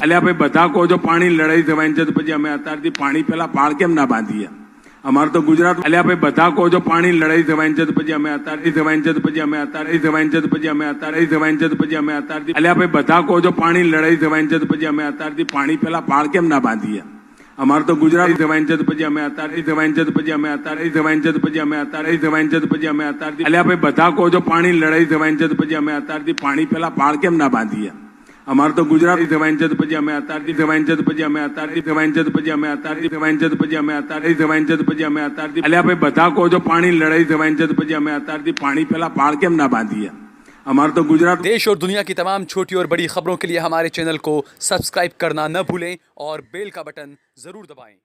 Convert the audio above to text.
અલ્યા ભાઈ બધા કહો છો પાણી લડાઈ થવાની છે તો પછી અમે અત્યારથી પાણી પેલા પાળ કેમ ના બાંધીએ? અમારે તો ગુજરાત અલ્યા ભાઈ બધા કહો છો પાણી લડાઈ થવાની છે તો પછી અમે અત્યારથી થવાની છે તો પછી અમે અત્યારે થવાની છે તો પછી અમે અત્યારે થવાની છે તો પછી અમે અત્યારથી અલ્યા ભાઈ બધા કહો છો પાણી લડાઈ થવાની છે તો પછી અમે અત્યારથી પાણી પેલા પાળ કેમ ના બાંધીએ? અમારે તો ગુજરાત થવાની છે તો પછી અમે અત્યારે થવાની છે તો પછી અમે અત્યારે થવાની છે તો પછી અમે અત્યારે થવાની છે તો પછી અમે અત્યારથી અલ્યા ભાઈ બધા કહો છો પાણી લડાઈ થવાની છે તો પછી અમે અત્યારથી પાણી પેલા પાળ કેમ ના બાંધીએ? અમારે તો ગુજરાતી થવાની છે તો પછી અમે અત્યારથી થવાની છે તો પછી અમે અત્યારથી થવાની છે તો પછી અમે અત્યારથી થવાની છે તો પછી અમે અત્યારથી થવાની છે તો પછી અમે અત્યારથી અલ્યા ભાઈ બધા કહો છો પાણી લડાઈ થવાની છે તો પછી અમે અત્યારથી પાણી પેલા પાળ કેમ ના બાંધીએ? हमारे तो गुजरात देश और दुनिया की तमाम छोटी और बड़ी खबरों के लिए हमारे चैनल को सब्सक्राइब करना न भूलें और बेल का बटन जरूर दबाएं।